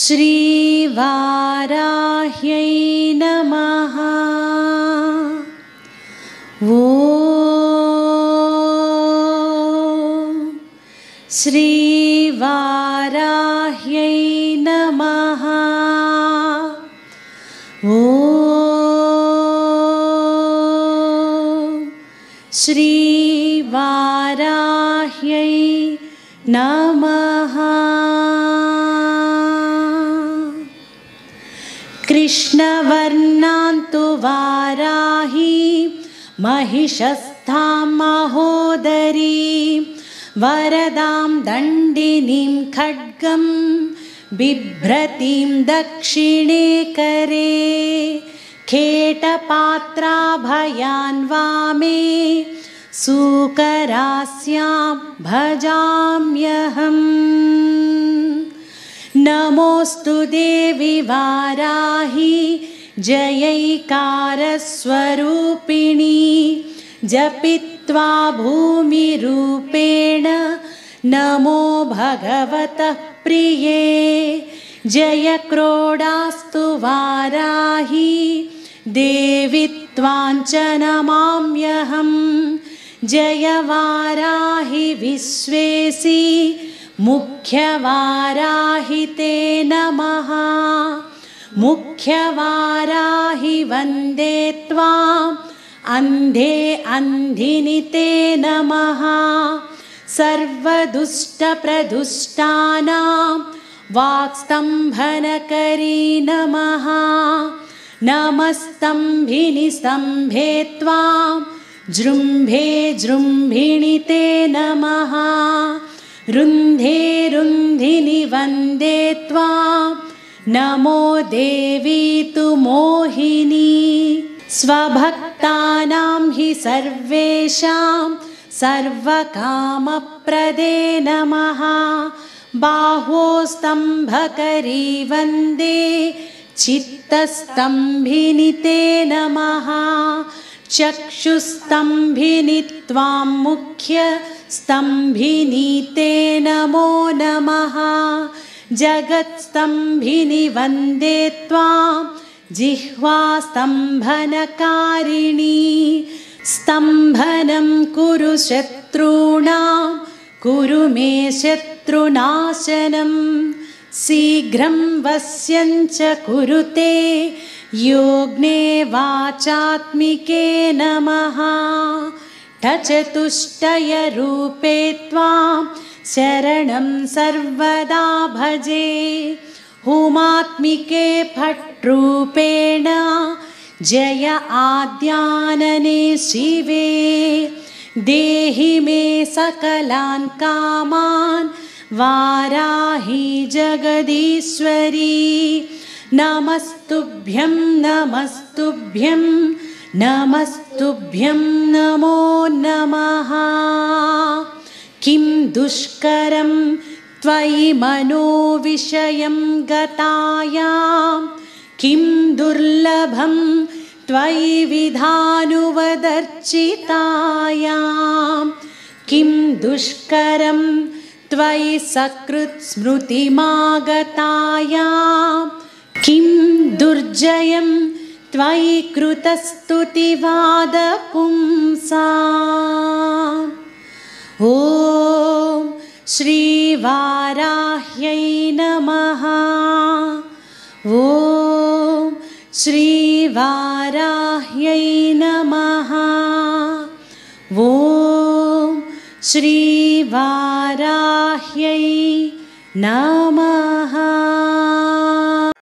श्रीवाराह्यै नमः। ॐ श्रीवाराह्यै नमः। ॐ श्रीवाराह्यै नमः। कृष्णवर्णान्तु वाराही महिषस्थां महोदरी वरदां दण्डिनीं खड्गं बिभ्रतीं दक्षिणे करे खेटपात्राभयान् वामे सूकरास्यां भजाम्यहम्। नमोऽस्तु देवी वाराही जयैकारस्वरूपिणी जपित्वा भूमिरूपेण नमो भगवतः प्रिये। जय क्रोडास्तु वाराही देवी त्वां च नमाम्यहम्। जय वाराही विश्वेशी मुख्यवाराही ते नमः। मुख्यवाराही वन्दे त्वाम् अन्धे अन्धिनि ते नमः। सर्वदुष्टप्रदुष्टानां वाक्स्तम्भनकरी नमः। नमस्तम्भिनि स्तम्भे त्वां जृम्भे जृम्भिणि ते नमः। रुन्धे रुन्धिनि वन्दे त्वां नमो देवी तु मोहिनी। स्वभक्तानां हि सर्वेषां सर्वकामप्रदे नमः। बाहोस्तम्भकरी वन्दे चित्तस्तम्भिनि ते नमः। चक्षुस्तम्भिनि त्वां मुख्यस्तम्भिनि ते नमो नमः। जगत्स्तम्भिनि वन्दे त्वां जिह्वास्तम्भनकारिणी। स्तम्भनं कुरु शत्रूणां कुरु मे शत्रुनाशनं। शीघ्रं वश्यञ्च कुरुते योग्ने वाचात्मिके नमः। चतुष्टयरूपे त्वां शरणं सर्वदा भजे। हुमात्मिके फट्रूपेण जय आद्यानने शिवे। देहि मे सकलान् कामान् वाराही जगदीश्वरी। नमस्तुभ्यं नमस्तुभ्यं नमस्तुभ्यं नमो नमः। किं दुष्करं त्वयि मनोविषयं गतायां किं दुर्लभं त्वयि विधानुवदर्चितायां। किं दुष्करं त्वयि सकृत्स्मृतिमागतायां किं दुर्जयं त्वयि कृतस्तुतिवादपुंसाम्। ॐ श्रीवाराह्यै नमः। ॐ श्रीवाराह्यै नमः। ॐ श्रीवाराह्यै नमः।